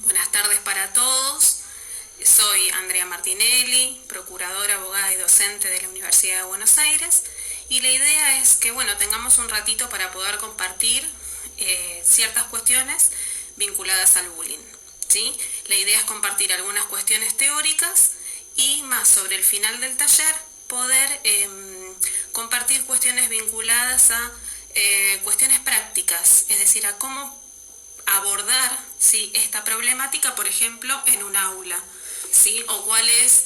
Buenas tardes para todos. Soy Andrea Martinelli, procuradora, abogada y docente de la Universidad de Buenos Aires. Y la idea es que tengamos un ratito para poder compartir ciertas cuestiones vinculadas al bullying, ¿sí? La idea es compartir algunas cuestiones teóricas y más sobre el final del taller poder compartir cuestiones vinculadas a cuestiones prácticas, es decir, a cómo abordar, ¿sí?, esta problemática, por ejemplo, en un aula, ¿sí?, o cuál es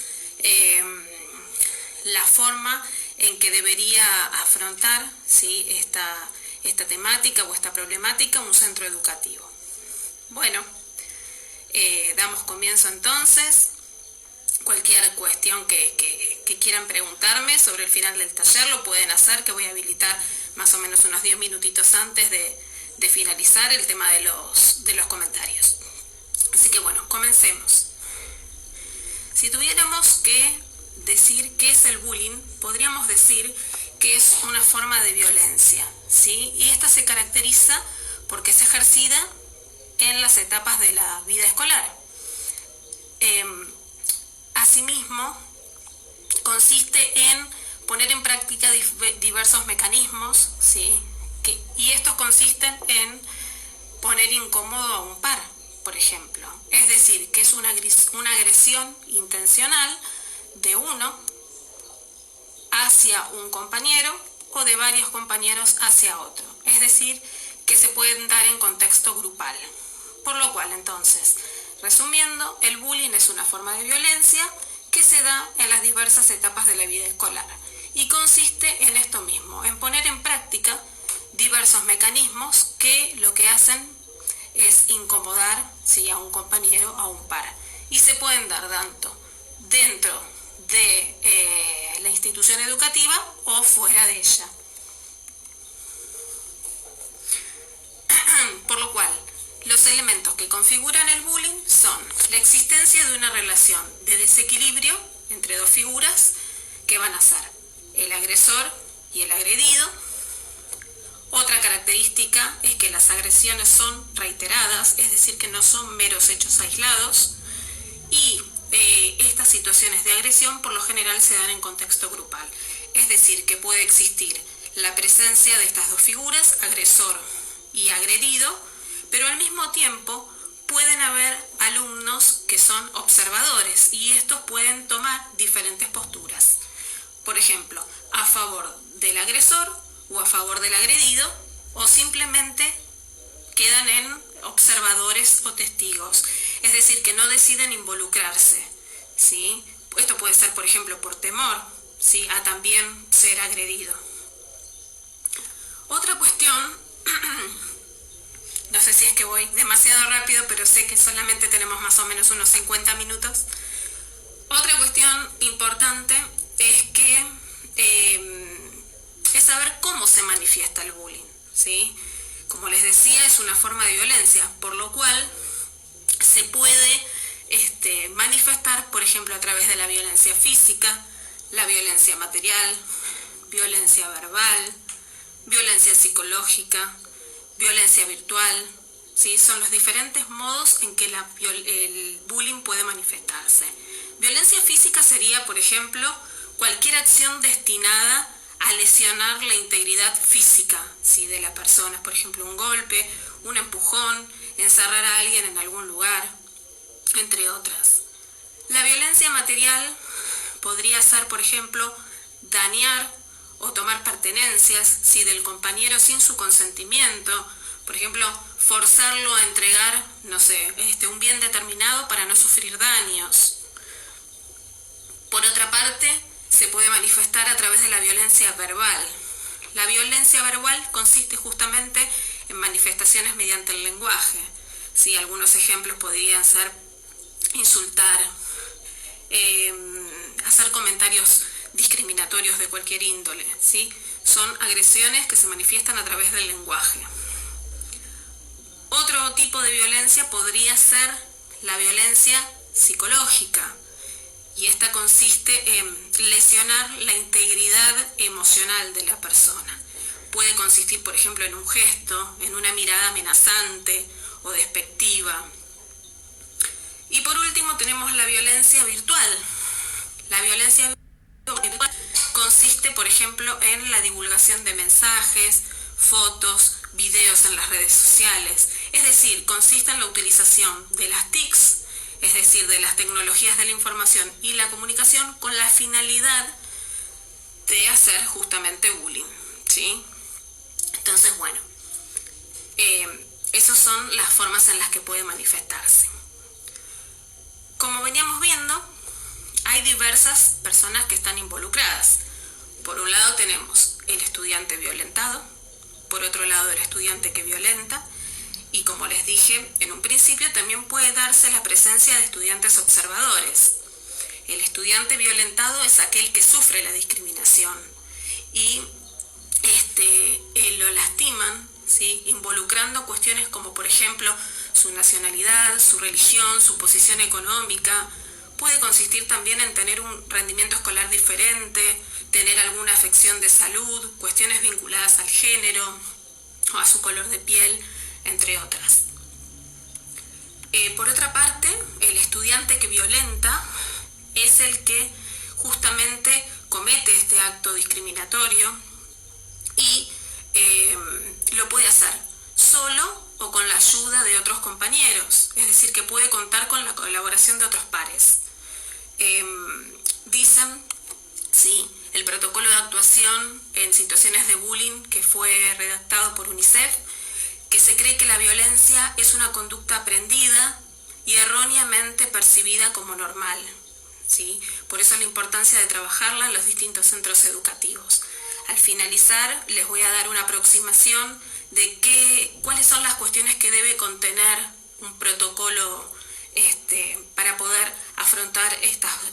la forma en que debería afrontar, ¿sí?, esta temática o esta problemática un centro educativo. Bueno, damos comienzo entonces. Cualquier cuestión que quieran preguntarme sobre el final del taller lo pueden hacer, que voy a habilitar más o menos unos 10 minutitos antes de finalizar el tema de los comentarios. Así que comencemos. Si tuviéramos que decir qué es el bullying, podríamos decir que es una forma de violencia, ¿sí? Y esta se caracteriza porque es ejercida en las etapas de la vida escolar. Asimismo, consiste en poner en práctica diversos mecanismos, ¿sí?, y estos consisten en poner incómodo a un par, por ejemplo. Es decir, que es una agresión intencional de uno hacia un compañero o de varios compañeros hacia otro. Es decir, que se pueden dar en contexto grupal. Por lo cual, entonces, resumiendo, el bullying es una forma de violencia que se da en las diversas etapas de la vida escolar y consiste en esto mismo, en poner en práctica diversos mecanismos que lo que hacen es incomodar, ¿sí?, a un compañero, a un par. Y se pueden dar tanto dentro de la institución educativa o fuera de ella. Por lo cual, los elementos que configuran el bullying son la existencia de una relación de desequilibrio entre dos figuras que van a ser el agresor y el agredido. Otra característica es que las agresiones son reiteradas, es decir, que no son meros hechos aislados, y estas situaciones de agresión por lo general se dan en contexto grupal, es decir, que puede existir la presencia de estas dos figuras, agresor y agredido, pero al mismo tiempo pueden haber alumnos que son observadores y estos pueden tomar diferentes posturas. Por ejemplo, a favor del agresor o a favor del agredido, o simplemente quedan en observadores o testigos, es decir, que no deciden involucrarse, ¿sí? Esto puede ser, por ejemplo, por temor, ¿sí?, a también ser agredido. Otra cuestión, no sé si es que voy demasiado rápido, pero sé que solamente tenemos más o menos unos 50 minutos. Otra cuestión importante es que es saber cómo se manifiesta el bullying, ¿sí? Como les decía, es una forma de violencia, por lo cual se puede manifestar, por ejemplo, a través de la violencia física, la violencia material, violencia verbal, violencia psicológica, violencia virtual, ¿sí? Son los diferentes modos en que el bullying puede manifestarse. Violencia física sería, por ejemplo, cualquier acción destinada a lesionar la integridad física, ¿sí?, de la persona. Por ejemplo, un golpe, un empujón, encerrar a alguien en algún lugar, entre otras. La violencia material podría ser, por ejemplo, dañar o tomar pertenencias, ¿sí?, del compañero sin su consentimiento. Por ejemplo, forzarlo a entregar, un bien determinado para no sufrir daños. Por otra parte, se puede manifestar a través de la violencia verbal. La violencia verbal consiste justamente en manifestaciones mediante el lenguaje, ¿sí? Algunos ejemplos podrían ser insultar, hacer comentarios discriminatorios de cualquier índole, ¿sí? Son agresiones que se manifiestan a través del lenguaje. Otro tipo de violencia podría ser la violencia psicológica, y esta consiste en lesionar la integridad emocional de la persona. Puede consistir, por ejemplo, en un gesto, en una mirada amenazante o despectiva. Y por último tenemos la violencia virtual. La violencia virtual consiste, por ejemplo, en la divulgación de mensajes, fotos, videos en las redes sociales. Es decir, consiste en la utilización de las TICs, es decir, de las tecnologías de la información y la comunicación, con la finalidad de hacer justamente bullying, ¿sí? Entonces, bueno, esas son las formas en las que puede manifestarse. Como veníamos viendo, hay diversas personas que están involucradas. Por un lado tenemos el estudiante violentado, por otro lado el estudiante que violenta, y como les dije en un principio, también puede darse la presencia de estudiantes observadores. El estudiante violentado es aquel que sufre la discriminación y lo lastiman, ¿sí?, involucrando cuestiones como, por ejemplo, su nacionalidad, su religión, su posición económica. Puede consistir también en tener un rendimiento escolar diferente, tener alguna afección de salud, cuestiones vinculadas al género o a su color de piel, entre otras. Por otra parte, el estudiante que violenta es el que justamente comete este acto discriminatorio y lo puede hacer solo o con la ayuda de otros compañeros, es decir, que puede contar con la colaboración de otros pares. Dicen, sí, el protocolo de actuación en situaciones de bullying que fue redactado por UNICEF, que se cree que la violencia es una conducta aprendida y erróneamente percibida como normal, ¿sí? Por eso la importancia de trabajarla en los distintos centros educativos. Al finalizar, les voy a dar una aproximación de cuáles son las cuestiones que debe contener un protocolo para poder afrontar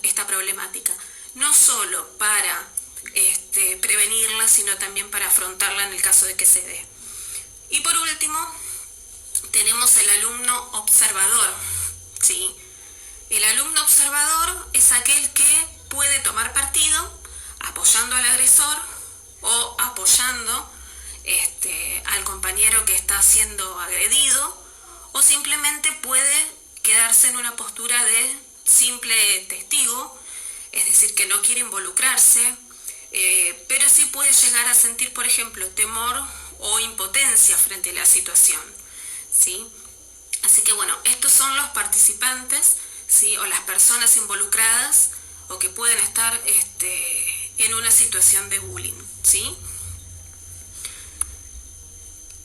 esta problemática. No solo para prevenirla, sino también para afrontarla en el caso de que se dé. Y por último, tenemos el alumno observador, ¿sí? El alumno observador es aquel que puede tomar partido apoyando al agresor o apoyando al compañero que está siendo agredido, o simplemente puede quedarse en una postura de simple testigo, es decir, que no quiere involucrarse, pero sí puede llegar a sentir, por ejemplo, temor o impotencia frente a la situación, ¿sí? Así que bueno, estos son los participantes, ¿sí?, o las personas involucradas o que pueden estar en una situación de bullying, ¿sí?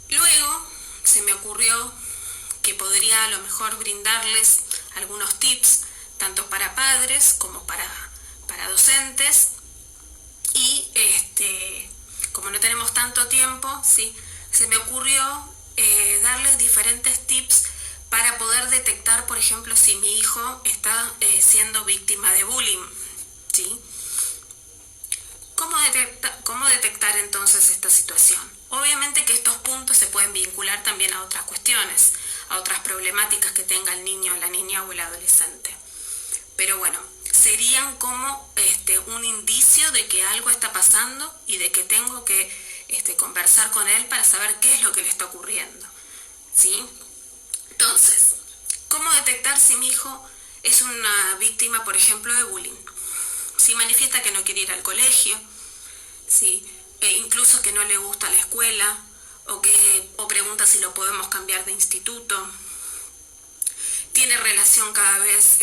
Luego se me ocurrió que podría a lo mejor brindarles algunos tips, tanto para padres como para docentes, y como no tenemos tanto tiempo, ¿sí?, se me ocurrió darles diferentes tips para poder detectar, por ejemplo, si mi hijo está siendo víctima de bullying, ¿sí? ¿Cómo detectar entonces esta situación? Obviamente que estos puntos se pueden vincular también a otras cuestiones, a otras problemáticas que tenga el niño, la niña o el adolescente. Pero bueno, serían como un indicio de que algo está pasando y de que tengo que conversar con él para saber qué es lo que le está ocurriendo, ¿sí? Entonces, ¿cómo detectar si mi hijo es una víctima, por ejemplo, de bullying? Si manifiesta que no quiere ir al colegio, ¿sí?, incluso que no le gusta la escuela, o pregunta si lo podemos cambiar de instituto, tiene relación cada vez,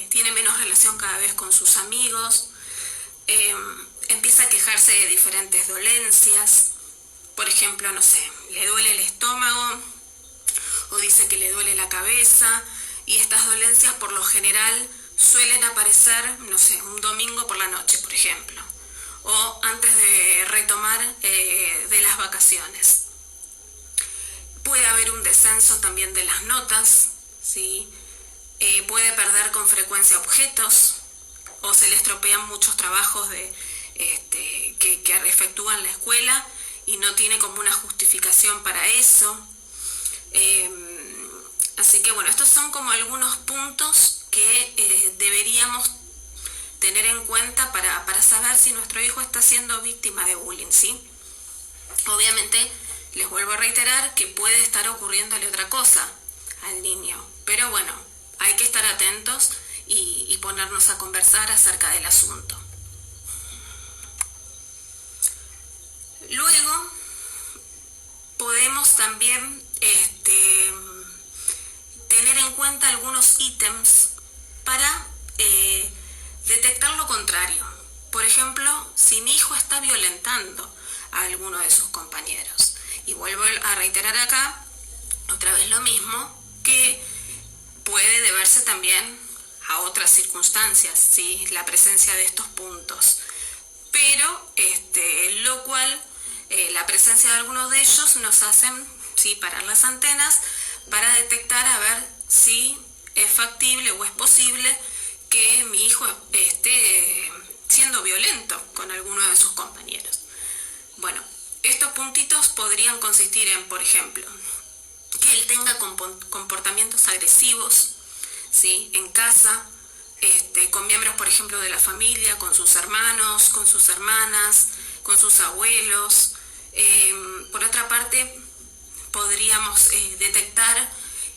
tiene menos relación cada vez con sus amigos, empieza a quejarse de diferentes dolencias, por ejemplo, no sé, le duele el estómago, o dice que le duele la cabeza, y estas dolencias por lo general suelen aparecer, no sé, un domingo por la noche, por ejemplo, o antes de retomar de las vacaciones. Puede haber un descenso también de las notas, ¿sí? Puede perder con frecuencia objetos, o se le estropean muchos trabajos que efectúan la escuela y no tiene como una justificación para eso. Así que bueno, estos son como algunos puntos que deberíamos tener en cuenta para saber si nuestro hijo está siendo víctima de bullying, ¿sí? Obviamente, les vuelvo a reiterar que puede estar ocurriéndole otra cosa al niño, pero bueno, hay que estar atentos y ponernos a conversar acerca del asunto. Luego podemos también tener en cuenta algunos ítems para detectar lo contrario. Por ejemplo, si mi hijo está violentando a alguno de sus compañeros. Y vuelvo a reiterar acá, otra vez lo mismo, que puede deberse también a otras circunstancias, ¿sí? La presencia de estos puntos. Pero, lo cual, la presencia de algunos de ellos nos hacen, ¿sí?, parar las antenas para detectar a ver si es factible o es posible que mi hijo esté siendo violento con alguno de sus compañeros. Bueno, estos puntitos podrían consistir en, por ejemplo, que él tenga comportamientos agresivos, ¿sí?, en casa, con miembros, por ejemplo, de la familia, con sus hermanos, con sus hermanas, con sus abuelos. Por otra parte, podríamos detectar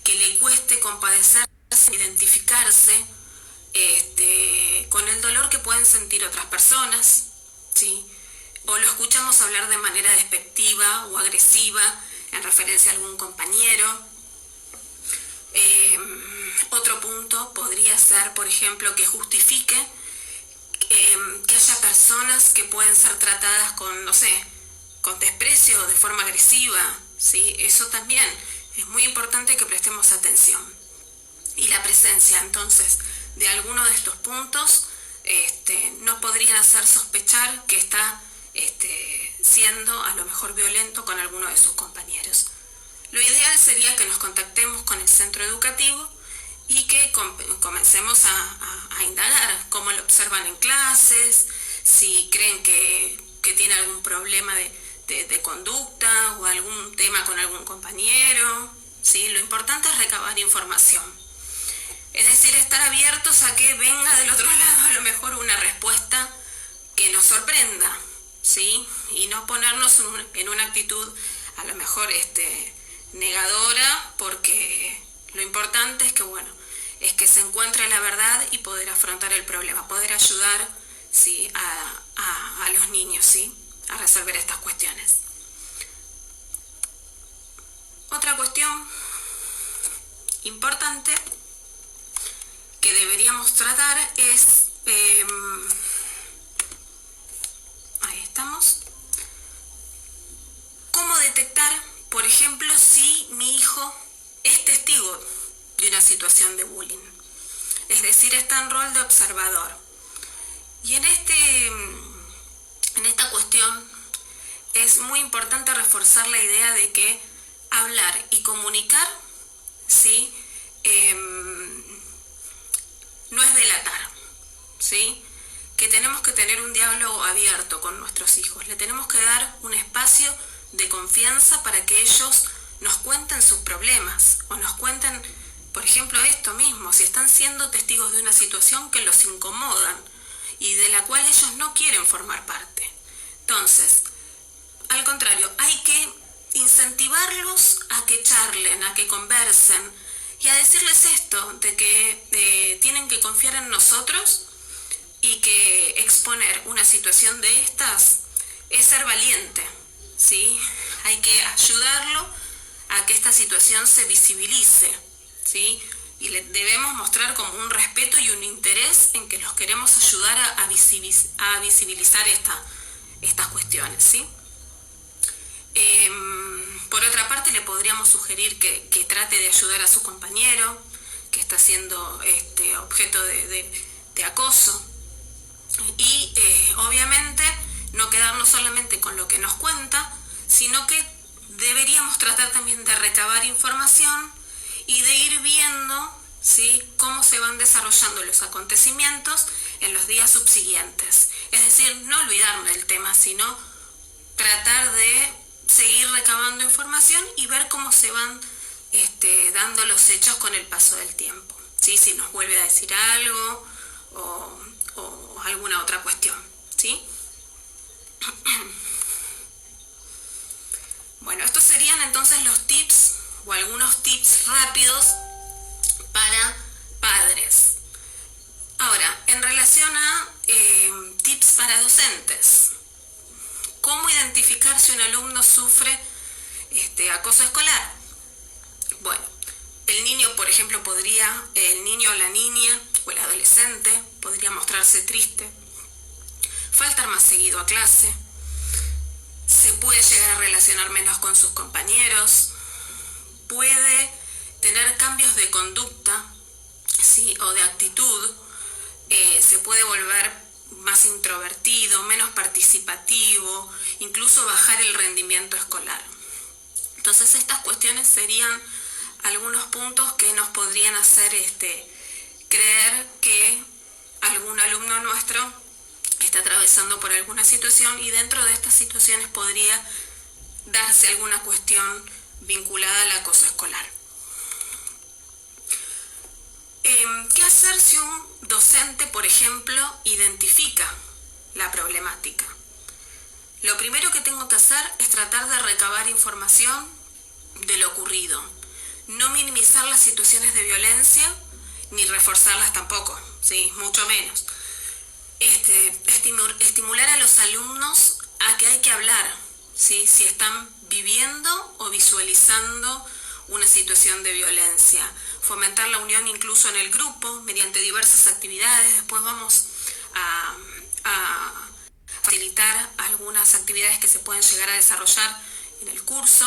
que le cueste compadecerse, identificarse con el dolor que pueden sentir otras personas, ¿sí? O lo escuchamos hablar de manera despectiva o agresiva en referencia a algún compañero. Otro punto podría ser, por ejemplo, que justifique que haya personas que pueden ser tratadas con, no sé, con desprecio o de forma agresiva, ¿sí? Eso también es muy importante que prestemos atención. Y la presencia, entonces, de alguno de estos puntos nos podrían hacer sospechar que está siendo a lo mejor violento con alguno de sus compañeros. Lo ideal sería que nos contactemos con el centro educativo y que comencemos a indagar cómo lo observan en clases, si creen que tiene algún problema de conducta o algún tema con algún compañero, ¿sí? Lo importante es recabar información. Es decir, estar abiertos a que venga del otro lado a lo mejor una respuesta que nos sorprenda, ¿sí? Y no ponernos en una actitud a lo mejor negadora, porque lo importante es que, bueno, es que se encuentre la verdad y poder afrontar el problema, poder ayudar, ¿sí?, a los niños, ¿sí?, a resolver estas cuestiones. Otra cuestión importante que deberíamos tratar es, ahí estamos, cómo detectar, por ejemplo, si mi hijo es testigo de una situación de bullying, es decir, está en rol de observador. Y en esta cuestión es muy importante reforzar la idea de que hablar y comunicar, ¿sí?, no es delatar, ¿sí?, que tenemos que tener un diálogo abierto con nuestros hijos, le tenemos que dar un espacio de confianza para que ellos nos cuenten sus problemas o nos cuenten, por ejemplo, esto mismo, si están siendo testigos de una situación que los incomodan y de la cual ellos no quieren formar parte. Entonces, al contrario, hay que incentivarlos a que charlen, a que conversen y a decirles esto, de que tienen que confiar en nosotros y que exponer una situación de estas es ser valiente, ¿sí? Hay que ayudarlo a que esta situación se visibilice, ¿sí? Y le debemos mostrar como un respeto y un interés en que los queremos ayudar a visibilizar estas cuestiones, ¿sí? Por otra parte, le podríamos sugerir que trate de ayudar a su compañero que está siendo objeto de acoso y obviamente no quedarnos solamente con lo que nos cuenta, sino que deberíamos tratar también de recabar información y de ir viendo, ¿sí?, cómo se van desarrollando los acontecimientos en los días subsiguientes. Es decir, no olvidarnos del tema, sino tratar de seguir recabando información y ver cómo se van dando los hechos con el paso del tiempo, ¿sí? Si nos vuelve a decir algo o alguna otra cuestión, ¿sí? Bueno, estos serían entonces los tips o algunos tips rápidos para para docentes. ¿Cómo identificar si un alumno sufre acoso escolar? Bueno, el niño, por ejemplo, el niño o la niña o el adolescente podría mostrarse triste, faltar más seguido a clase, se puede llegar a relacionar menos con sus compañeros, puede tener cambios de conducta, ¿sí?, o de actitud, se puede volver más introvertido, menos participativo, incluso bajar el rendimiento escolar. Entonces estas cuestiones serían algunos puntos que nos podrían hacer creer que algún alumno nuestro está atravesando por alguna situación, y dentro de estas situaciones podría darse alguna cuestión vinculada al acoso escolar. ¿Qué hacer si un docente, por ejemplo, identifica la problemática? Lo primero que tengo que hacer es tratar de recabar información de lo ocurrido. No minimizar las situaciones de violencia, ni reforzarlas tampoco, ¿sí?, mucho menos. Estimular a los alumnos a que hay que hablar, ¿sí?, si están viviendo o visualizando una situación de violencia. Fomentar la unión incluso en el grupo mediante diversas actividades. Después vamos a facilitar algunas actividades que se pueden llegar a desarrollar en el curso,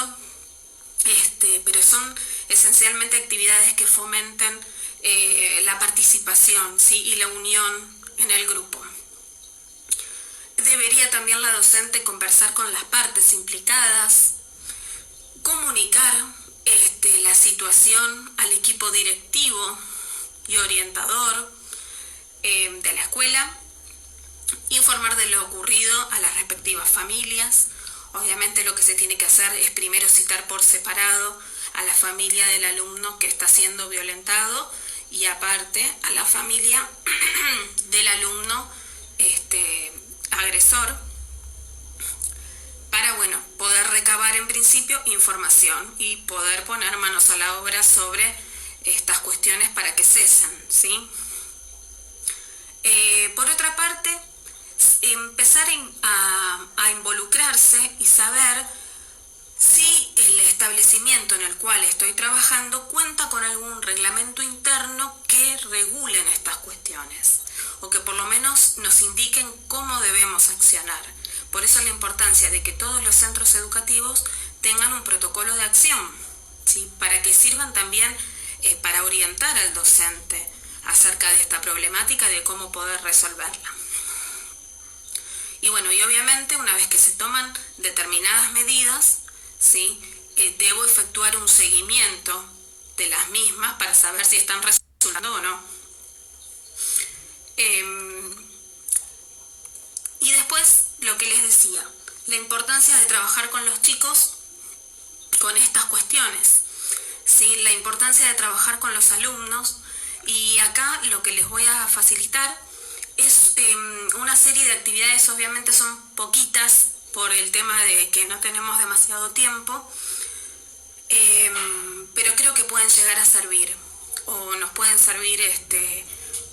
pero son esencialmente actividades que fomenten la participación, ¿sí?, y la unión en el grupo. Debería también la docente conversar con las partes implicadas, comunicar la situación al equipo directivo y orientador de la escuela, informar de lo ocurrido a las respectivas familias. Obviamente lo que se tiene que hacer es primero citar por separado a la familia del alumno que está siendo violentado y aparte a la familia del alumno agresor, para poder recabar en principio información y poder poner manos a la obra sobre estas cuestiones para que cesen, ¿sí? Por otra parte, empezar a involucrarse y saber si el establecimiento en el cual estoy trabajando cuenta con algún reglamento interno que regulen estas cuestiones, o que por lo menos nos indiquen cómo debemos accionar. Por eso la importancia de que todos los centros educativos tengan un protocolo de acción, ¿sí?, para que sirvan también para orientar al docente acerca de esta problemática, de cómo poder resolverla. Y obviamente una vez que se toman determinadas medidas, ¿sí?, debo efectuar un seguimiento de las mismas para saber si están resultando o no. Y después, lo que les decía, la importancia de trabajar con los chicos con estas cuestiones, ¿sí?, la importancia de trabajar con los alumnos. Y acá lo que les voy a facilitar es una serie de actividades. Obviamente son poquitas por el tema de que no tenemos demasiado tiempo, pero creo que pueden llegar a servir, o nos pueden servir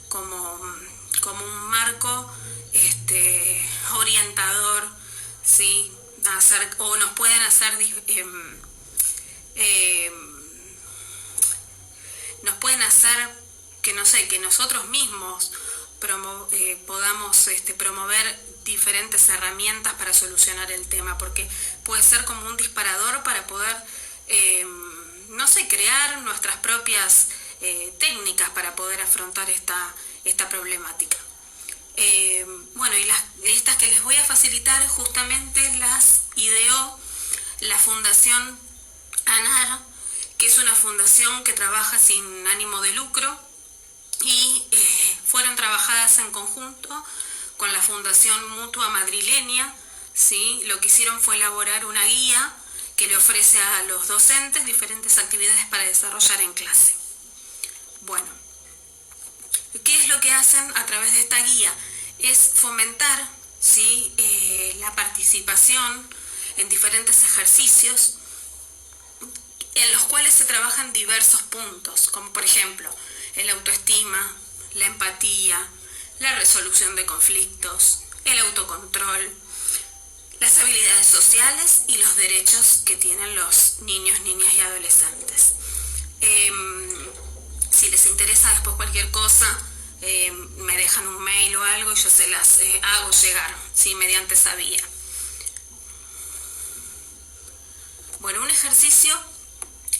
como un marco orientador, ¿sí?, o nos pueden hacer que nosotros mismos podamos promover diferentes herramientas para solucionar el tema, porque puede ser como un disparador para poder crear nuestras propias técnicas para poder afrontar esta problemática. Y estas que les voy a facilitar justamente las ideó la Fundación ANAR, que es una fundación que trabaja sin ánimo de lucro, y fueron trabajadas en conjunto con la Fundación Mutua Madrileña, ¿sí? Lo que hicieron fue elaborar una guía que le ofrece a los docentes diferentes actividades para desarrollar en clase. ¿Qué es lo que hacen a través de esta guía? Es fomentar, ¿sí?, la participación en diferentes ejercicios en los cuales se trabajan diversos puntos, como por ejemplo el autoestima, la empatía, la resolución de conflictos, el autocontrol, las habilidades sociales y los derechos que tienen los niños, niñas y adolescentes. Si les interesa después cualquier cosa, me dejan un mail o algo y yo se las hago llegar, ¿sí? Mediante esa vía. Bueno, un ejercicio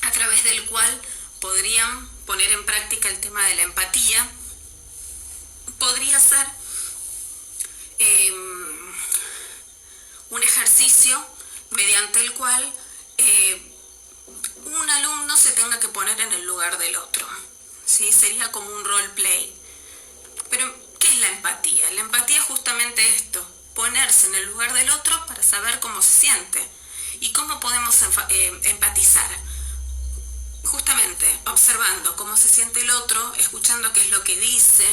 a través del cual podrían poner en práctica el tema de la empatía podría ser un ejercicio mediante el cual un alumno se tenga que poner en el lugar del otro, ¿sí? Sería como un role play. Pero, ¿qué es la empatía? La empatía es justamente esto, ponerse en el lugar del otro para saber cómo se siente. ¿Y cómo podemos empatizar? Justamente observando cómo se siente el otro, escuchando qué es lo que dice,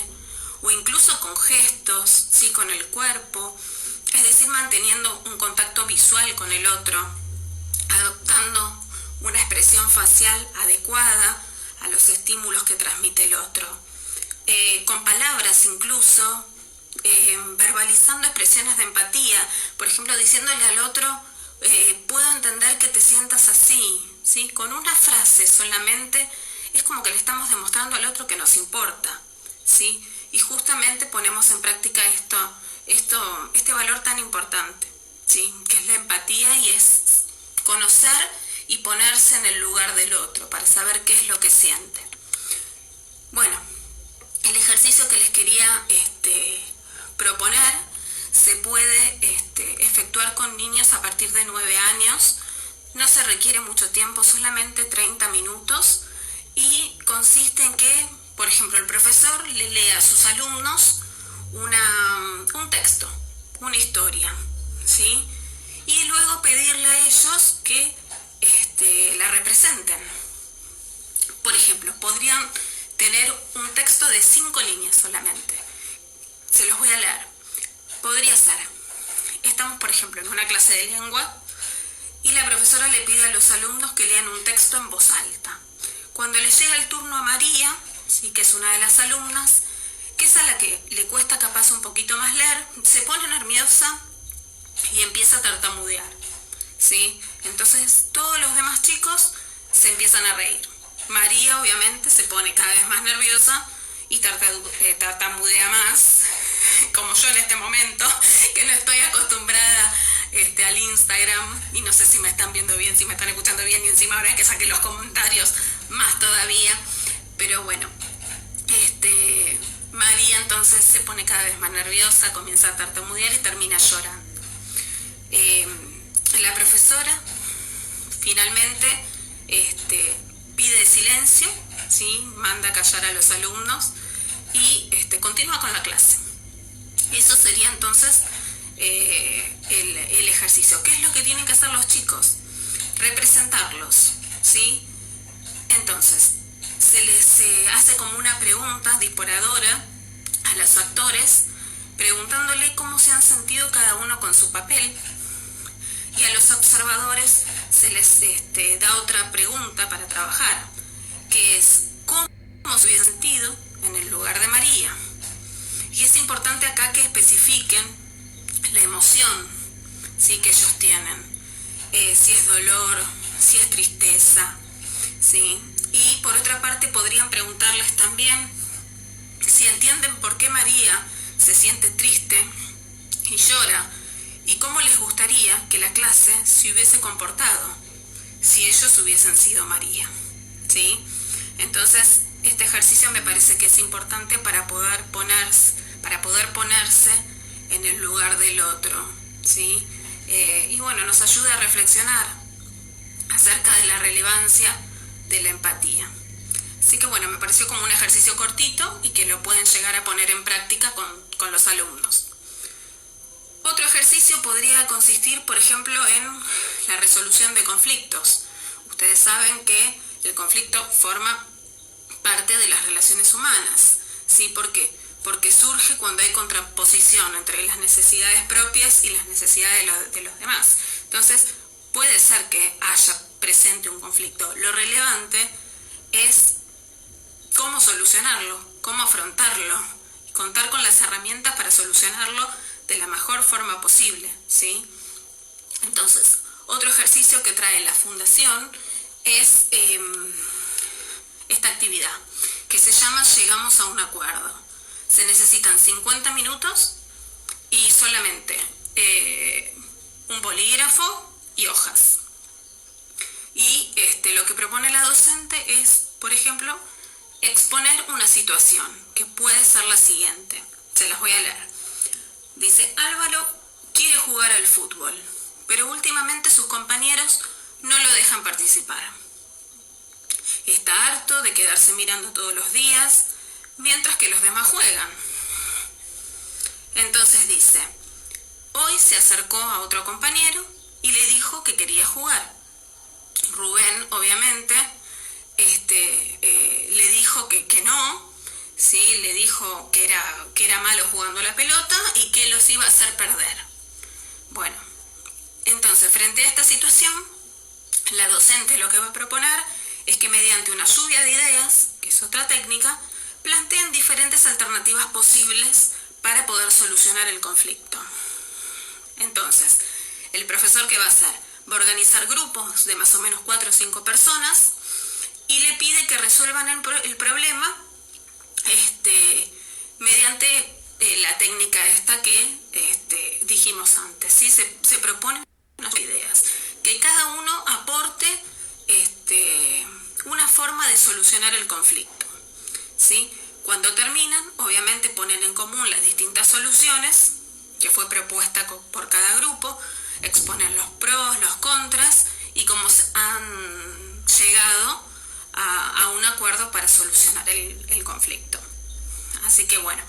o incluso con gestos, ¿sí? Con el cuerpo, es decir, manteniendo un contacto visual con el otro, adoptando una expresión facial adecuada a los estímulos que transmite el otro, con palabras incluso, verbalizando expresiones de empatía, por ejemplo, diciéndole al otro, puedo entender que te sientas así, ¿sí? Con una frase solamente es como que le estamos demostrando al otro que nos importa, ¿sí? Y justamente ponemos en práctica este valor tan importante, ¿sí? Que es la empatía y es conocer y ponerse en el lugar del otro para saber qué es lo que siente. Bueno, el ejercicio que les quería proponer se puede efectuar con niños a partir de 9 años. No se requiere mucho tiempo, solamente 30 minutos, y consiste en que, por ejemplo, el profesor le lee a sus alumnos un texto, una historia, ¿sí? Y luego pedirle a ellos que la representen. Por ejemplo, podrían tener un texto de 5 líneas solamente. Se los voy a leer. Podría ser, estamos por ejemplo en una clase de lengua y la profesora le pide a los alumnos que lean un texto en voz alta. Cuando le llega el turno a María, ¿sí? Que es una de las alumnas, que es a la que le cuesta capaz un poquito más leer, se pone nerviosa y empieza a tartamudear, ¿sí? Entonces todos los demás chicos se empiezan a reír. María obviamente se pone cada vez más nerviosa y tartamudea más, como yo en este momento, que no estoy acostumbrada al Instagram y no sé si me están viendo bien, si me están escuchando bien, y encima ahora que saqué los comentarios más todavía. Pero bueno, María entonces se pone cada vez más nerviosa, comienza a tartamudear y termina llorando. La profesora finalmente pide silencio, ¿sí? Manda a callar a los alumnos y continúa con la clase. Eso sería entonces el ejercicio. ¿Qué es lo que tienen que hacer los chicos? Representarlos, ¿sí? Entonces, se les hace como una pregunta disparadora a los actores, preguntándole cómo se han sentido cada uno con su papel, y a los observadores se les da otra pregunta para trabajar, que es cómo se hubiera sentido en el lugar de María. Y es importante acá que especifiquen la emoción, ¿sí? Que ellos tienen, si es dolor, si es tristeza, ¿sí? Y por otra parte podrían preguntarles también si entienden por qué María se siente triste y llora, y cómo les gustaría que la clase se hubiese comportado si ellos hubiesen sido María, ¿sí? Entonces, este ejercicio me parece que es importante para poder ponerse en el lugar del otro, ¿sí? Y bueno, nos ayuda a reflexionar acerca de la relevancia de la empatía. Así que bueno, me pareció como un ejercicio cortito y que lo pueden llegar a poner en práctica con los alumnos. Otro ejercicio podría consistir, por ejemplo, en la resolución de conflictos. Ustedes saben que el conflicto forma parte de las relaciones humanas, ¿sí? ¿Por qué? Porque surge cuando hay contraposición entre las necesidades propias y las necesidades de los demás. Entonces, puede ser que haya presente un conflicto. Lo relevante es cómo solucionarlo, cómo afrontarlo, y contar con las herramientas para solucionarlo de la mejor forma posible, ¿sí? Entonces, otro ejercicio que trae la fundación es esta actividad, que se llama Llegamos a un acuerdo. Se necesitan 50 minutos y solamente un bolígrafo y hojas. Y lo que propone la docente es, por ejemplo, exponer una situación, que puede ser la siguiente. Se las voy a leer. Dice: Álvaro quiere jugar al fútbol, pero últimamente sus compañeros no lo dejan participar. Está harto de quedarse mirando todos los días, mientras que los demás juegan. Entonces dice: hoy se acercó a otro compañero y le dijo que quería jugar. Rubén, obviamente, le dijo que no, ¿sí? Le dijo que era malo jugando a la pelota y que los iba a hacer perder. Bueno, entonces, frente a esta situación, la docente lo que va a proponer es que mediante una lluvia de ideas, que es otra técnica, planteen diferentes alternativas posibles para poder solucionar el conflicto. Entonces, el profesor, ¿qué va a hacer? Va a organizar grupos de más o menos 4 o 5 personas y le pide que resuelvan el problema mediante la técnica esta que dijimos antes, ¿sí? Se proponen unas ideas, que cada uno aporte una forma de solucionar el conflicto, ¿sí? Cuando terminan, obviamente ponen en común las distintas soluciones que fue propuesta por cada grupo, exponen los pros, los contras y cómo han llegado a un acuerdo para solucionar el conflicto. Así que bueno,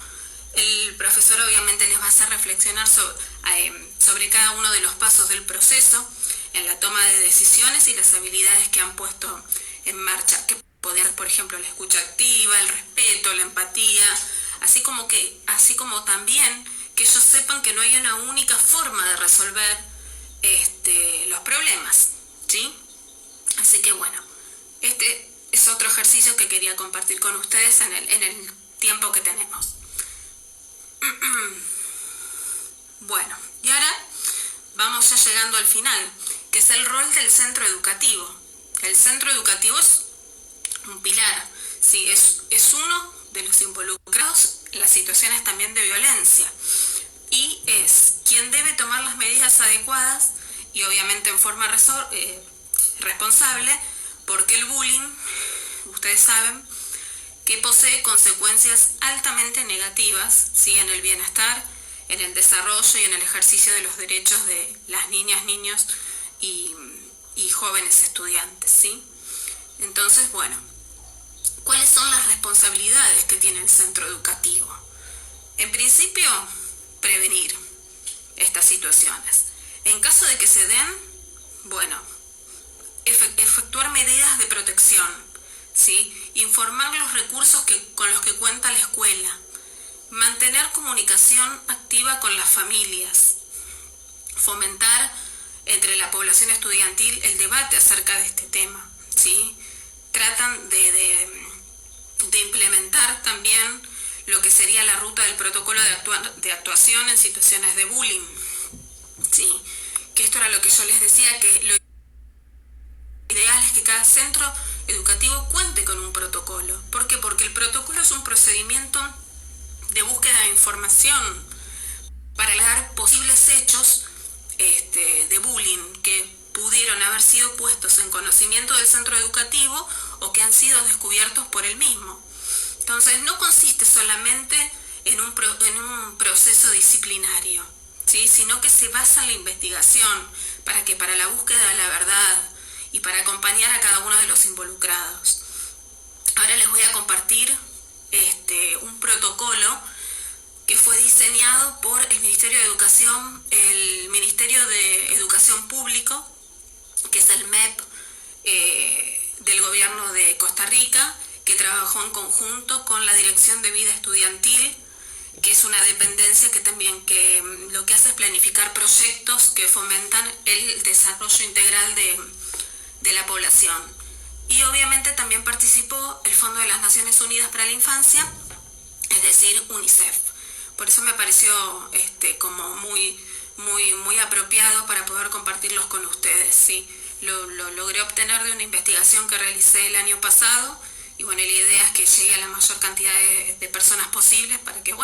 el profesor obviamente les va a hacer reflexionar sobre cada uno de los pasos del proceso en la toma de decisiones y las habilidades que han puesto en marcha, que podrían ser, por ejemplo, la escucha activa, el respeto, la empatía, así como también que ellos sepan que no hay una única forma de resolver los problemas, ¿sí? Así que bueno, este es otro ejercicio que quería compartir con ustedes en el tiempo que tenemos. Bueno, y ahora vamos ya llegando al final, que es el rol del centro educativo. El centro educativo es un pilar, ¿sí? Es uno de los involucrados en las situaciones también de violencia y es quien debe tomar las medidas adecuadas y obviamente en forma responsable, porque el bullying, ustedes saben, que posee consecuencias altamente negativas, ¿sí? En el bienestar, en el desarrollo y en el ejercicio de los derechos de las niñas, niños y jóvenes estudiantes, ¿sí? Entonces, bueno, ¿cuáles son las responsabilidades que tiene el centro educativo? En principio, prevenir estas situaciones. En caso de que se den, bueno, efectuar medidas de protección, ¿sí? Informar los recursos con los que cuenta la escuela, mantener comunicación activa con las familias, fomentar entre la población estudiantil el debate acerca de este tema, ¿sí? Tratan de implementar también lo que sería la ruta del protocolo de actuación en situaciones de bullying, ¿sí? Que esto era lo que yo les decía, que lo ideal es que cada centro educativo cuente con un protocolo. ¿Por qué? Porque el protocolo es un procedimiento de búsqueda de información para aclarar posibles hechos de bullying que pudieron haber sido puestos en conocimiento del centro educativo o que han sido descubiertos por el mismo. Entonces, no consiste solamente en un proceso disciplinario, ¿sí? Sino que se basa en la investigación para la búsqueda de la verdad y para acompañar a cada uno de los involucrados. Ahora les voy a compartir un protocolo que fue diseñado por el Ministerio de Educación, el Ministerio de Educación Público, que es el MEP del gobierno de Costa Rica, que trabajó en conjunto con la Dirección de Vida Estudiantil, que es una dependencia que lo que hace es planificar proyectos que fomentan el desarrollo integral de la población. Y obviamente también participó el Fondo de las Naciones Unidas para la Infancia, es decir, UNICEF. Por eso me pareció como muy apropiado para poder compartirlos con ustedes, ¿sí? Lo logré obtener de una investigación que realicé el año pasado y bueno, la idea es que llegue a la mayor cantidad de personas posibles para que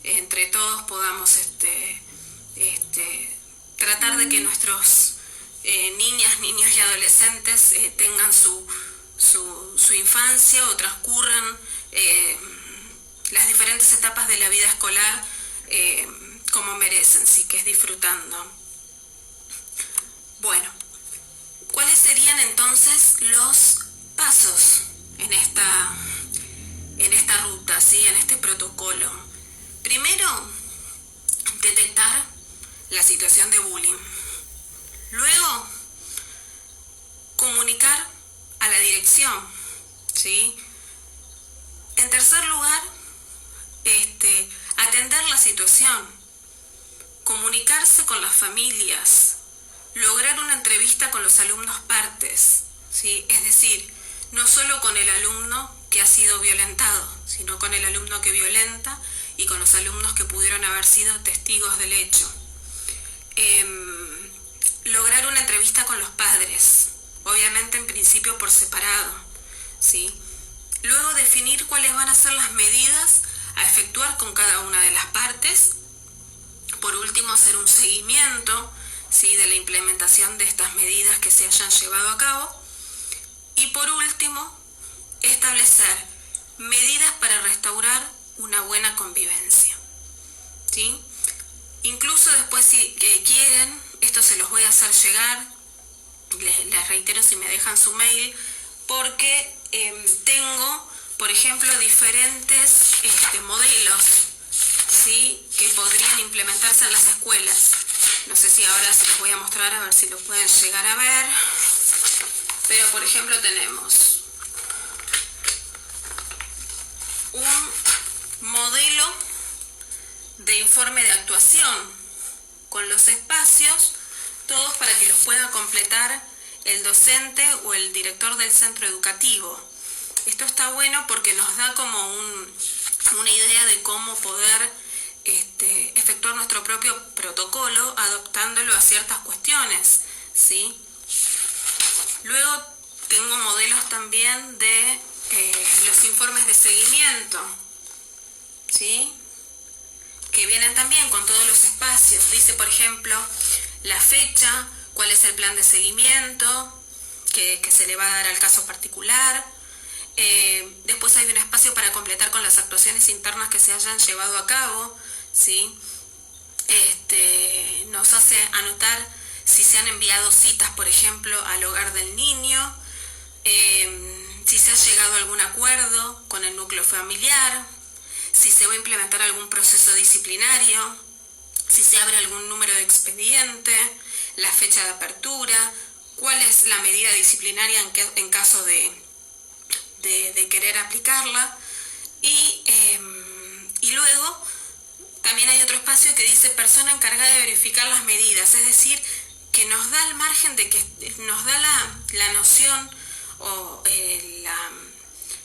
entre todos podamos tratar de que nuestros niños y adolescentes tengan su infancia o transcurran las diferentes etapas de la vida escolar como merecen, sí, que es disfrutando. Bueno, ¿cuáles serían entonces los pasos en esta ruta, ¿sí? En este protocolo? Primero, detectar la situación de bullying. Luego, comunicar a la dirección, ¿sí? En tercer lugar, atender la situación, comunicarse con las familias, lograr una entrevista con los alumnos partes, ¿sí? Es decir, no solo con el alumno que ha sido violentado, sino con el alumno que violenta y con los alumnos que pudieron haber sido testigos del hecho. Lograr una entrevista con los padres, obviamente en principio por separado, ¿sí? Luego definir cuáles van a ser las medidas a efectuar con cada una de las partes. Por último, hacer un seguimiento, ¿sí?, de la implementación de estas medidas que se hayan llevado a cabo. Y por último, establecer medidas para restaurar una buena convivencia, ¿sí? Incluso después, si quieren, esto se los voy a hacer llegar, les reitero si me dejan su mail, porque tengo, por ejemplo, diferentes modelos, ¿sí?, que podrían implementarse en las escuelas. No sé si ahora se los voy a mostrar, a ver si lo pueden llegar a ver. Pero, por ejemplo, tenemos un modelo de informe de actuación con los espacios, todos para que los pueda completar el docente o el director del centro educativo. Esto está bueno porque nos da como una idea de cómo poder efectuar nuestro propio protocolo adaptándolo a ciertas cuestiones, ¿sí? Luego tengo modelos también de los informes de seguimiento, ¿sí?, que vienen también con todos los espacios. Dice, por ejemplo, la fecha, cuál es el plan de seguimiento que se le va a dar al caso particular. Después hay un espacio para completar con las actuaciones internas que se hayan llevado a cabo, ¿sí? Nos hace anotar si se han enviado citas, por ejemplo, al hogar del niño, si se ha llegado a algún acuerdo con el núcleo familiar, si se va a implementar algún proceso disciplinario, si se abre algún número de expediente, la fecha de apertura, cuál es la medida disciplinaria en caso de querer aplicarla. Y luego también hay otro espacio que dice persona encargada de verificar las medidas, es decir, que nos da el margen de que nos da la noción o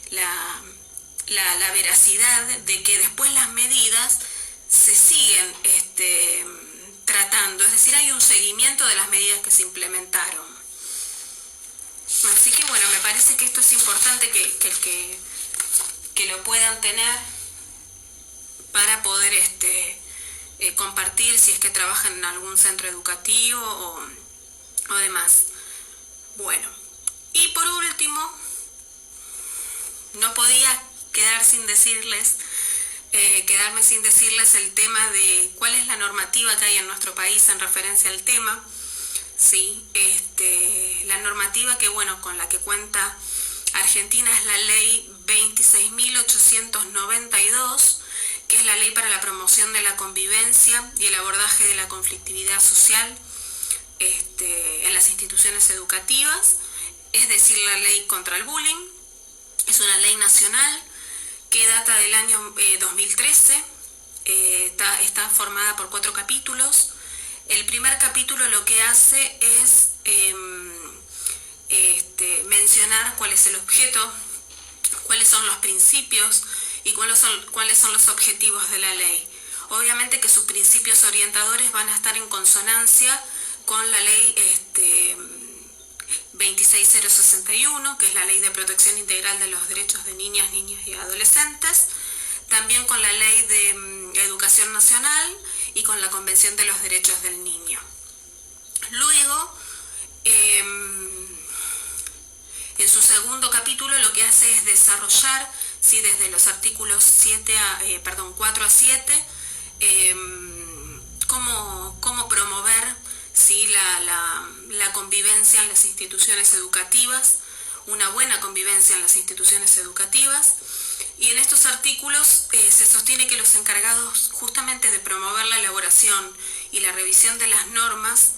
la veracidad de que después las medidas se siguen tratando, es decir, hay un seguimiento de las medidas que se implementaron. Así que bueno, me parece que esto es importante que lo puedan tener para poder compartir si es que trabajan en algún centro educativo o demás. Bueno, y por último, no podía quedarme sin decirles el tema de cuál es la normativa que hay en nuestro país en referencia al tema, ¿sí? La normativa que, bueno, con la que cuenta Argentina es la ley 26.892, que es la ley para la promoción de la convivencia y el abordaje de la conflictividad social en las instituciones educativas, es decir, la ley contra el bullying. Es una ley nacional que data del año 2013, está formada por 4 capítulos. El primer capítulo lo que hace es mencionar cuál es el objeto, cuáles son los principios ¿Y cuáles son los objetivos de la ley? Obviamente que sus principios orientadores van a estar en consonancia con la ley 26061, que es la Ley de Protección Integral de los Derechos de Niñas, Niños y Adolescentes, también con la Ley de Educación Nacional y con la Convención de los Derechos del Niño. Luego, en su segundo capítulo lo que hace es desarrollar, ¿sí?, desde los artículos 4 a 7, cómo promover, ¿sí?, la convivencia en las instituciones educativas, una buena convivencia en las instituciones educativas. Y en estos artículos se sostiene que los encargados justamente de promover la elaboración y la revisión de las normas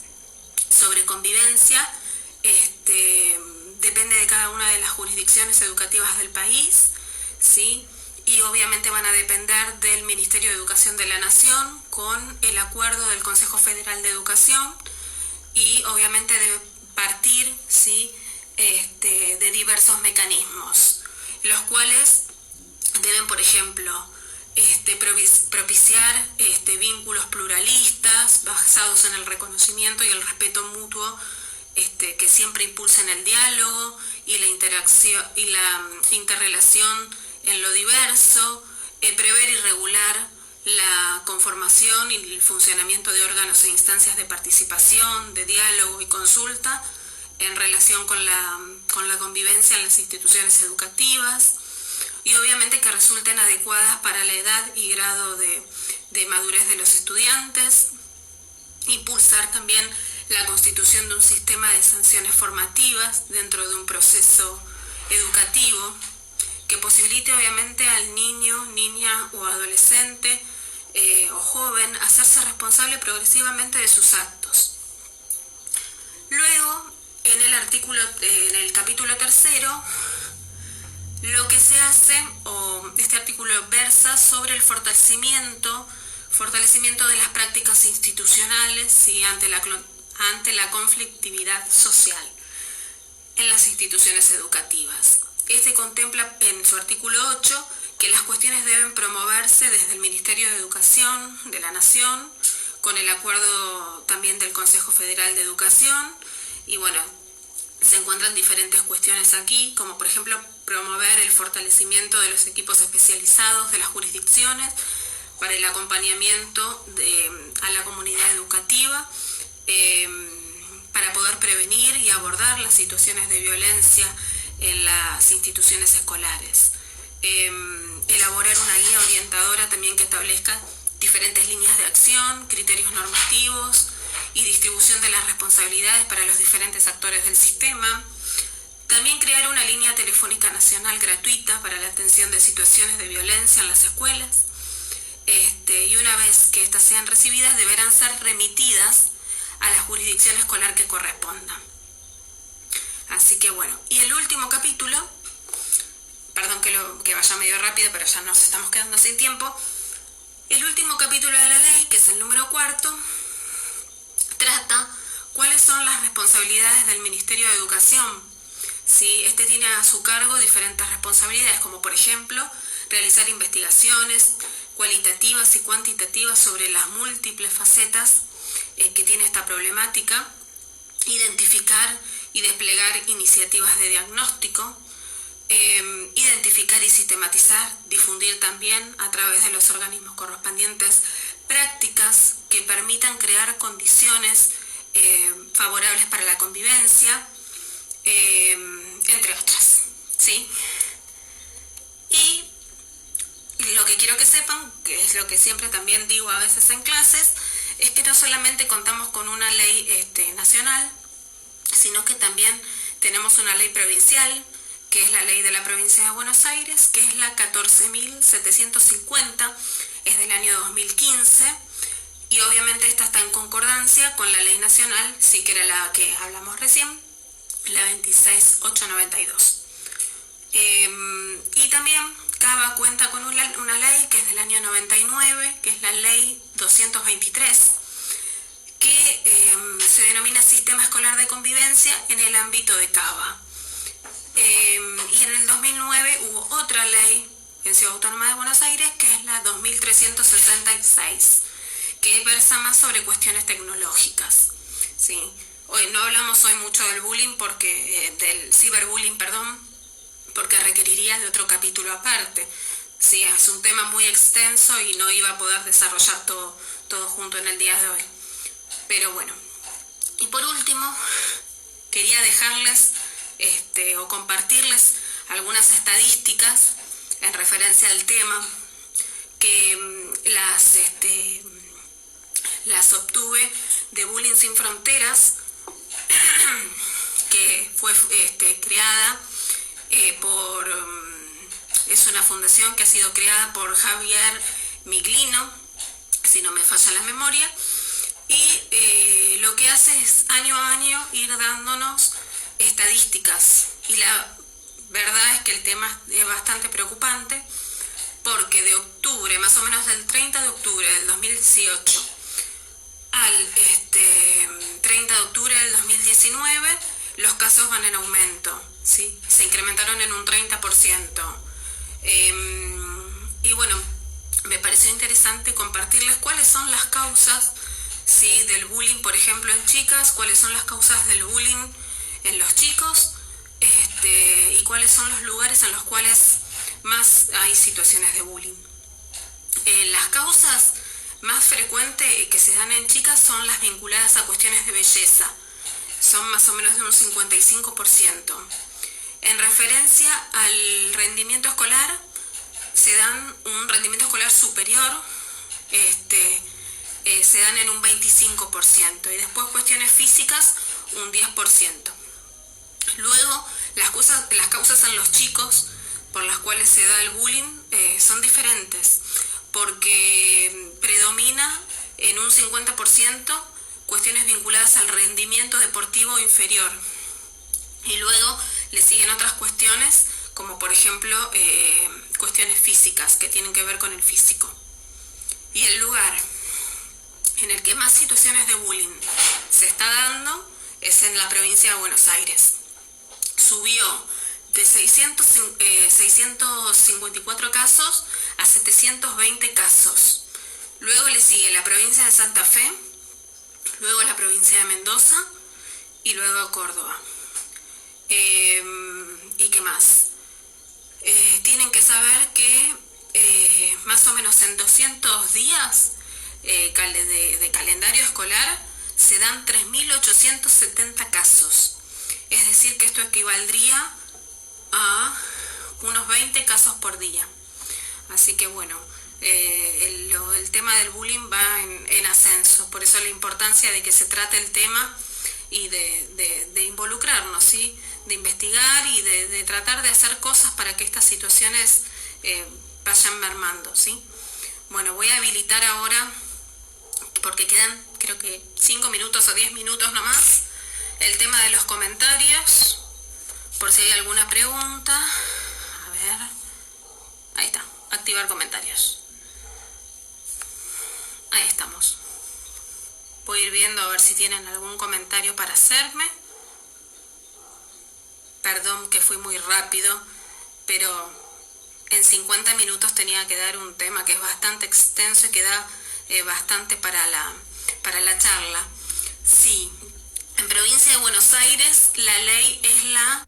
sobre convivencia depende de cada una de las jurisdicciones educativas del país, ¿sí? Y obviamente van a depender del Ministerio de Educación de la Nación con el acuerdo del Consejo Federal de Educación y obviamente de partir, ¿sí?, de diversos mecanismos, los cuales deben, por ejemplo, propiciar vínculos pluralistas basados en el reconocimiento y el respeto mutuo, que siempre impulsen el diálogo y la interacción y la interrelación en lo diverso, prever y regular la conformación y el funcionamiento de órganos e instancias de participación, de diálogo y consulta en relación con la convivencia en las instituciones educativas, y obviamente que resulten adecuadas para la edad y grado de madurez de los estudiantes. Impulsar también la constitución de un sistema de sanciones formativas dentro de un proceso educativo que posibilite obviamente al niño, niña o adolescente o joven hacerse responsable progresivamente de sus actos. Luego, en el capítulo 3, lo que se hace, este artículo versa sobre el fortalecimiento de las prácticas institucionales, ¿sí?, ante la conflictividad social en las instituciones educativas. Este contempla en su artículo 8 que las cuestiones deben promoverse desde el Ministerio de Educación de la Nación, con el acuerdo también del Consejo Federal de Educación, y bueno, se encuentran diferentes cuestiones aquí, como por ejemplo promover el fortalecimiento de los equipos especializados de las jurisdicciones para el acompañamiento a la comunidad educativa, para poder prevenir y abordar las situaciones de violencia en las instituciones escolares. Elaborar una guía orientadora también que establezca diferentes líneas de acción, criterios normativos y distribución de las responsabilidades para los diferentes actores del sistema. También crear una línea telefónica nacional gratuita para la atención de situaciones de violencia en las escuelas. Y una vez que éstas sean recibidas, deberán ser remitidas a la jurisdicción escolar que corresponda. Así que bueno, y el último capítulo, perdón que vaya medio rápido, pero ya nos estamos quedando sin tiempo. El último capítulo de la ley, que es el número 4, trata cuáles son las responsabilidades del Ministerio de Educación. ¿Sí? Este tiene a su cargo diferentes responsabilidades, como por ejemplo, realizar investigaciones cualitativas y cuantitativas sobre las múltiples facetas que tiene esta problemática, identificar y desplegar iniciativas de diagnóstico, identificar y sistematizar, difundir también a través de los organismos correspondientes prácticas que permitan crear condiciones favorables para la convivencia, entre otras, ¿sí? Y lo que quiero que sepan, que es lo que siempre también digo a veces en clases, es que no solamente contamos con una ley nacional, sino que también tenemos una ley provincial, que es la ley de la provincia de Buenos Aires, que es la 14.750, es del año 2015, y obviamente esta está en concordancia con la ley nacional, sí, que era la que hablamos recién, la 26.892. Y también Cava cuenta con una ley que es del año 99, que es la ley 223, que se denomina Sistema Escolar de Convivencia en el ámbito de Cava. Y en el 2009 hubo otra ley en Ciudad Autónoma de Buenos Aires, que es la 2366, que versa más sobre cuestiones tecnológicas, ¿sí? Hoy no hablamos hoy mucho del bullying, del ciberbullying, porque requeriría de otro capítulo aparte. Sí, es un tema muy extenso y no iba a poder desarrollar todo junto en el día de hoy. Pero bueno, y por último, quería dejarles o compartirles algunas estadísticas en referencia al tema que las obtuve de Bullying Sin Fronteras, que fue creada es una fundación que ha sido creada por Javier Miglino, si no me falla la memoria, y lo que hace es año a año ir dándonos estadísticas, y la verdad es que el tema es bastante preocupante, porque de octubre, más o menos del 30 de octubre del 2018 al 30 de octubre del 2019, los casos van en aumento, ¿sí? Se incrementaron en un 30%. Y bueno, me pareció interesante compartirles cuáles son las causas, ¿sí?, del bullying, por ejemplo, en chicas, cuáles son las causas del bullying en los chicos, y cuáles son los lugares en los cuales más hay situaciones de bullying. Las causas más frecuentes que se dan en chicas son las vinculadas a cuestiones de belleza, son más o menos de un 55%. En referencia al rendimiento escolar, se dan un rendimiento escolar superior, se dan en un 25%, y después cuestiones físicas un 10%. Luego, las causas en los chicos por las cuales se da el bullying son diferentes, porque predomina en un 50% cuestiones vinculadas al rendimiento deportivo inferior, y luego le siguen otras cuestiones, como por ejemplo cuestiones físicas que tienen que ver con el físico. Y el lugar en el que más situaciones de bullying se está dando es en la provincia de Buenos Aires. Subió de 654 casos a 720 casos. Luego le sigue la provincia de Santa Fe, luego la provincia de Mendoza y luego Córdoba. ¿Y qué más? Tienen que saber que más o menos en 200 días de calendario escolar se dan 3.870 casos. Es decir, que esto equivaldría a unos 20 casos por día. Así que bueno, el tema del bullying va en ascenso. Por eso la importancia de que se trate el tema y de involucrarnos, ¿sí?, de investigar y de tratar de hacer cosas para que estas situaciones vayan mermando, ¿sí? Bueno, voy a habilitar ahora, porque quedan creo que 5 minutos o 10 minutos nomás, el tema de los comentarios, por si hay alguna pregunta. A ver, ahí está, activar comentarios. Ahí estamos. Voy a ir viendo a ver si tienen algún comentario para hacerme. Perdón que fui muy rápido, pero en 50 minutos tenía que dar un tema que es bastante extenso y que da bastante para la charla. Sí, en provincia de Buenos Aires la ley es la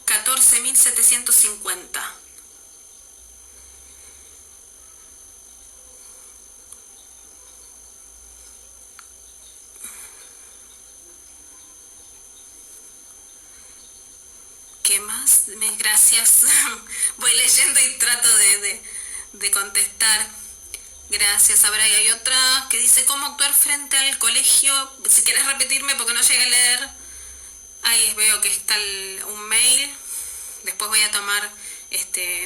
14.750. ¿Qué más? Gracias. Voy leyendo y trato de contestar. Gracias. A ver, ahí hay otra que dice cómo actuar frente al colegio. Si quieres repetirme porque no llegué a leer. Ahí veo que está un mail. Después voy a tomar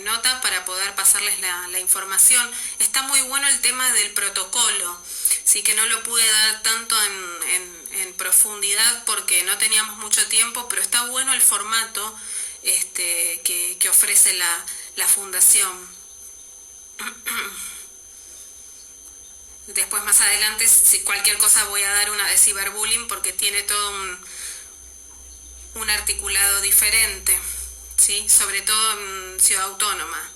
nota para poder pasarles la información. Está muy bueno el tema del protocolo. Sí, que no lo pude dar tanto en profundidad porque no teníamos mucho tiempo, pero está bueno el formato que ofrece la fundación. Después más adelante, si cualquier cosa, voy a dar una de ciberbullying porque tiene todo un articulado diferente. ¿sí? Sobre todo en Ciudad Autónoma.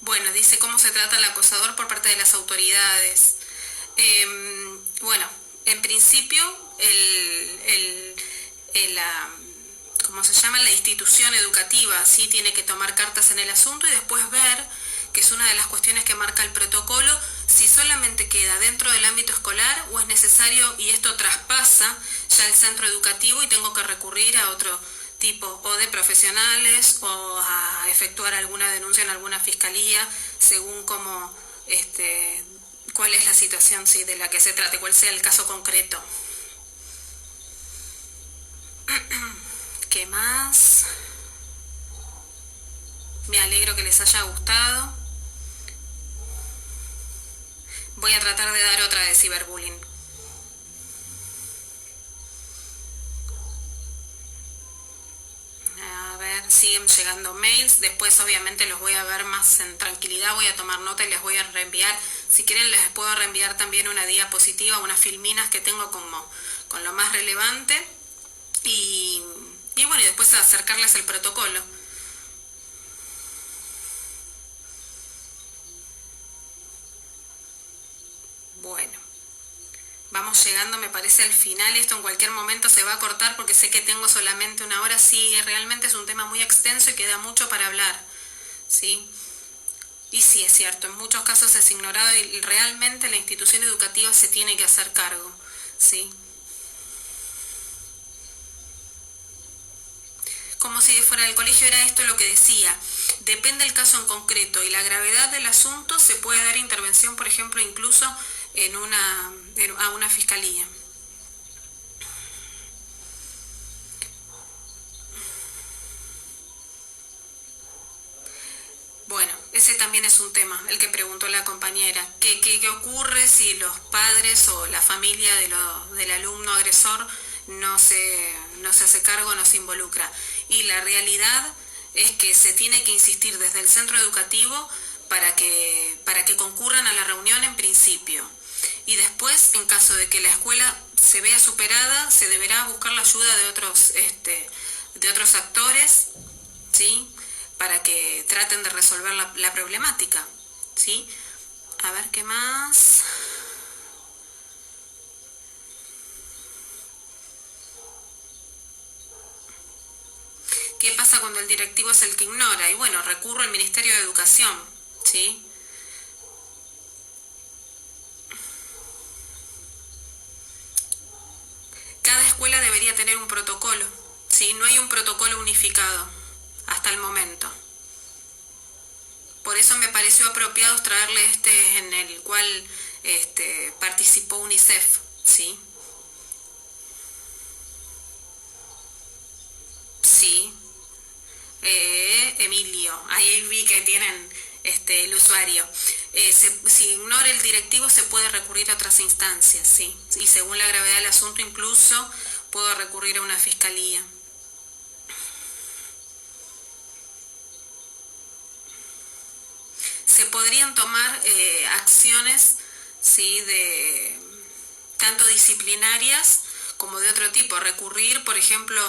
Bueno, dice cómo se trata al acosador por parte de las autoridades. Bueno, en principio, ¿cómo se llama? La institución educativa sí tiene que tomar cartas en el asunto y después ver, que es una de las cuestiones que marca el protocolo, si solamente queda dentro del ámbito escolar o es necesario, y esto traspasa ya el centro educativo y tengo que recurrir a otro tipo o de profesionales o a efectuar alguna denuncia en alguna fiscalía según cómo cuál es la situación, sí, de la que se trate, cuál sea el caso concreto. ¿Qué más? Me alegro que les haya gustado. Voy a tratar de dar otra de ciberbullying. A ver, siguen llegando mails. Después obviamente los voy a ver más en tranquilidad. Voy a tomar nota y les voy a reenviar. Si quieren les puedo reenviar también una diapositiva, unas filminas que tengo como con lo más relevante. Y bueno, y después acercarles el protocolo. Bueno, vamos llegando, me parece, al final. Esto en cualquier momento se va a cortar porque sé que tengo solamente una hora. Sí, realmente es un tema muy extenso y queda mucho para hablar, ¿sí? Y sí, es cierto, en muchos casos es ignorado y realmente la institución educativa se tiene que hacer cargo, ¿sí? Como si fuera del colegio, era esto lo que decía. Depende del caso en concreto y la gravedad del asunto, se puede dar intervención, por ejemplo, incluso a una fiscalía. Bueno, ese también es un tema, el que preguntó la compañera. ¿Qué ocurre si los padres o la familia del alumno agresor no se hace cargo, no se involucra? Y la realidad es que se tiene que insistir desde el centro educativo para que concurran a la reunión en principio. Y después, en caso de que la escuela se vea superada, se deberá buscar la ayuda de otros actores, ¿sí? Para que traten de resolver la problemática, ¿sí? A ver qué más. ¿Qué pasa cuando el directivo es el que ignora? Y bueno, recurro al Ministerio de Educación, ¿sí? Cada escuela debería tener un protocolo, ¿sí? No hay un protocolo unificado hasta el momento. Por eso me pareció apropiado traerle en el cual participó UNICEF, ¿sí? Sí. Emilio, ahí vi que tienen el usuario. Si ignora el directivo se puede recurrir a otras instancias, sí. Y según la gravedad del asunto incluso puedo recurrir a una fiscalía. Se podrían tomar acciones, sí, de tanto disciplinarias como de otro tipo. Recurrir, por ejemplo,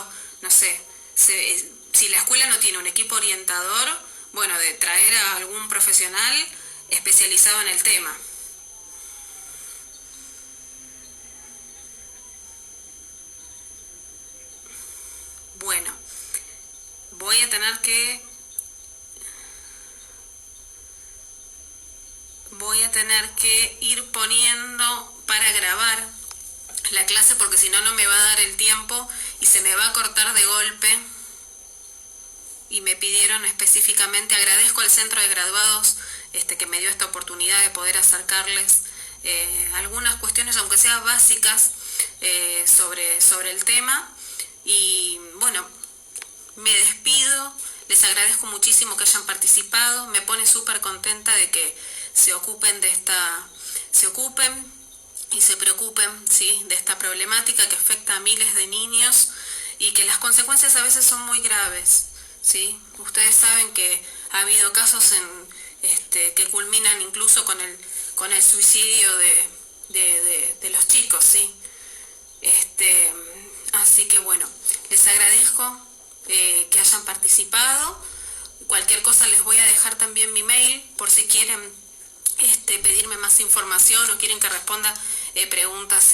no sé, si la escuela no tiene un equipo orientador, bueno, de traer a algún profesional especializado en el tema. Bueno, voy a tener que ir poniendo para grabar la clase porque si no, no me va a dar el tiempo y se me va a cortar de golpe. Y me pidieron específicamente, agradezco al centro de graduados que me dio esta oportunidad de poder acercarles algunas cuestiones, aunque sean básicas, sobre el tema. Y bueno, me despido, les agradezco muchísimo que hayan participado, me pone súper contenta de que se ocupen y se preocupen, ¿sí?, de esta problemática que afecta a miles de niños y que las consecuencias a veces son muy graves, ¿sí? Ustedes saben que ha habido casos que culminan incluso con el suicidio de los chicos, ¿sí? Así que bueno, les agradezco que hayan participado. Cualquier cosa les voy a dejar también mi mail por si quieren pedirme más información o quieren que responda preguntas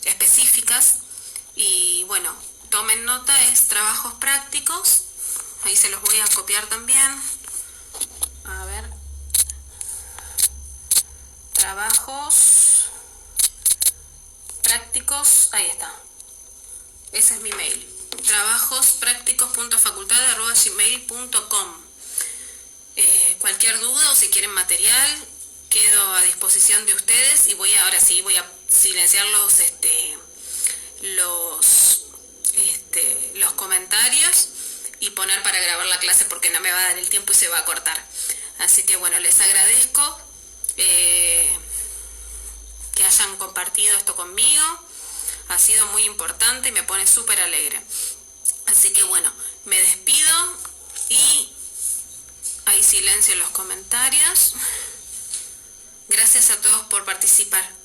específicas. Y bueno, tomen nota, es trabajos prácticos. Ahí se los voy a copiar también. A ver. Trabajos prácticos. Ahí está. Ese es mi mail. trabajospracticos.facultad@gmail.com. Cualquier duda o si quieren material, quedo a disposición de ustedes y voy a silenciar los comentarios y poner para grabar la clase porque no me va a dar el tiempo y se va a cortar. Así que bueno, les agradezco que hayan compartido esto conmigo. Ha sido muy importante y me pone súper alegre. Así que bueno, me despido y hay silencio en los comentarios. Gracias a todos por participar.